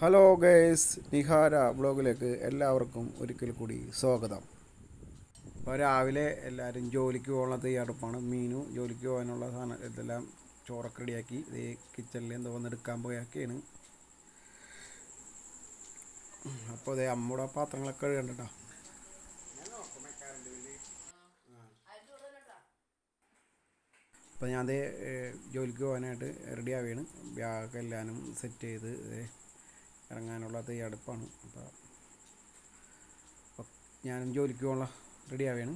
Hello guys, Nihara ബ്ലോഗിലേക്ക് എല്ലാവർക്കും ഒരിക്കൽ കൂടി സ്വാഗതം. അപ്പോൾ രാവിലെ എല്ലാവരും ജോലിക്ക് പോകാനുള്ള തയ്യാറെടുപ്പാണ്. മീനു ജോലിക്ക് പോകാനുള്ള സാധനം ഇതെല്ലാം ചോറൊക്കെ റെഡിയാക്കി ഇതേ കിച്ചണിൽ എന്തോ വന്നെടുക്കാൻ പോയാക്കിയാണ്. അപ്പോൾ അതേ അമ്മൂടെ പാത്രങ്ങളൊക്കെ കഴുകണ്ടോ. അപ്പോൾ ഞാൻ അതേ ജോലിക്ക് പോകാനായിട്ട് റെഡി ആവുകയാണ്. ബാഗ് എല്ലാവരും സെറ്റ് ചെയ്ത് ഇറങ്ങാനുള്ള തയ്യാറെടുപ്പാണ്. അപ്പോൾ ഞാനും ജോലിക്ക് പോകാനുള്ള റെഡി ആവുകയാണ്.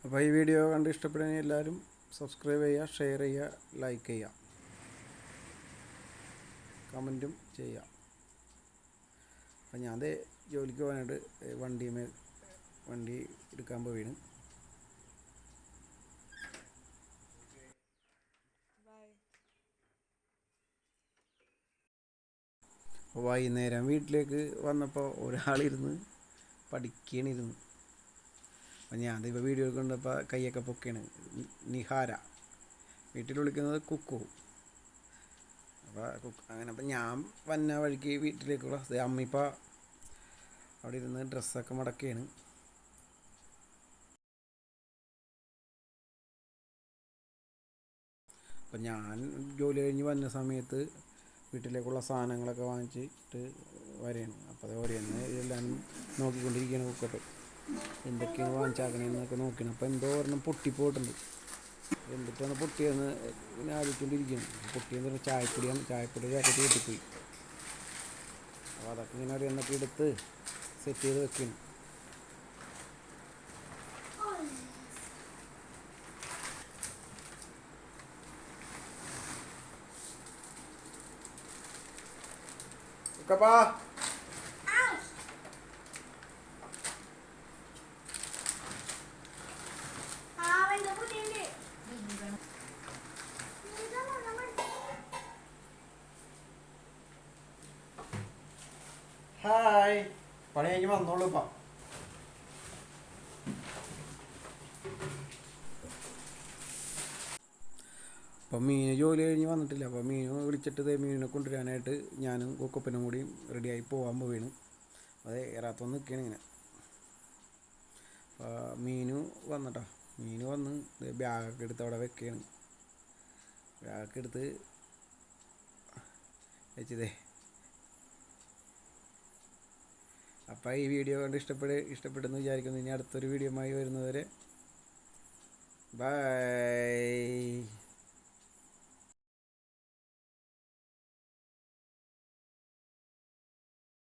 അപ്പോൾ ഈ വീഡിയോ കണ്ട് ഇഷ്ടപ്പെടുന്ന എല്ലാവരും സബ്സ്ക്രൈബ് ചെയ്യുക, ഷെയർ ചെയ്യുക, ലൈക്ക് ചെയ്യുക, കമൻറ്റും ചെയ്യുക. അപ്പം ഞാൻ അതേ ജോലിക്ക് പോകാനായിട്ട് വണ്ടി എടുക്കാൻ പോവുകയാണ്. അപ്പോൾ വൈകുന്നേരം വീട്ടിലേക്ക് വന്നപ്പോൾ ഒരാളിരുന്ന് പഠിക്കണിരുന്നു. അപ്പം ഞാനിപ്പോൾ വീഡിയോ കണ്ടപ്പോൾ കൈയൊക്കെ പൊക്കിയാണ്. നിഹാര, വീട്ടിൽ വിളിക്കുന്നത് കുക്കു. അപ്പോൾ അങ്ങനെ അപ്പം ഞാൻ വന്ന വഴിക്ക് വീട്ടിലേക്കുള്ള അമ്മിപ്പോൾ അവിടെ ഇരുന്ന് ഡ്രസ്സൊക്കെ മടക്കുകയാണ്. അപ്പം ഞാൻ ജോലി കഴിഞ്ഞ് വന്ന സമയത്ത് വീട്ടിലേക്കുള്ള സാധനങ്ങളൊക്കെ വാങ്ങിച്ചിട്ട് വരെയാണ്. അപ്പോൾ അത് ഓരോന്ന് ഇതെല്ലാം നോക്കിക്കൊണ്ടിരിക്കുകയാണ്. കുക്കറിൽ എന്തൊക്കെയാണ് വാങ്ങിച്ചാക്കണേന്നൊക്കെ നോക്കണം. അപ്പോൾ എന്തോ ഒരെണ്ണം പൊട്ടിപ്പോയിട്ടുണ്ട്. എന്തൊക്കെയാണ് പൊട്ടിയെന്ന് ഇങ്ങനെ ആലോചിച്ചുകൊണ്ടിരിക്കുകയാണ്. പൊട്ടിയെന്ന് പറഞ്ഞാൽ ചായപ്പൊടിയാണ്. ചായപ്പൊടി പാക്കറ്റ് പൊട്ടിപ്പോയി. അപ്പോൾ അതൊക്കെ ഇങ്ങനെ ഓരോന്നൊക്കെ എടുത്ത് സെറ്റ് ചെയ്ത് വെക്കണം. Kapá. ഹായ്, പണി കഴിഞ്ഞ് വന്നോളൂ. ഇപ്പം അപ്പം മീന് ജോലി കഴിഞ്ഞ് വന്നിട്ടില്ല. അപ്പോൾ മീന് വിളിച്ചിട്ട് മീനിനെ കൊണ്ടുവരാനായിട്ട് ഞാനും കൊക്കപ്പനും കൂടിയും റെഡിയായി പോകാൻ പോവുകയാണ്. അതെ ഏറാത്തൊന്ന് നിൽക്കുകയാണ് ഇങ്ങനെ. മീനു വന്നിട്ടോ. മീന് വന്ന് ബാഗൊക്കെ എടുത്ത് അവിടെ വെക്കുകയാണ്. ബാഗൊക്കെ എടുത്ത് വെച്ചതേ. അപ്പോൾ ഈ വീഡിയോ കണ്ട് ഇഷ്ടപ്പെടുന്നു വിചാരിക്കുന്നു. ഇനി അടുത്തൊരു വീഡിയോയുമായി വരുന്നവരെ ബൈ.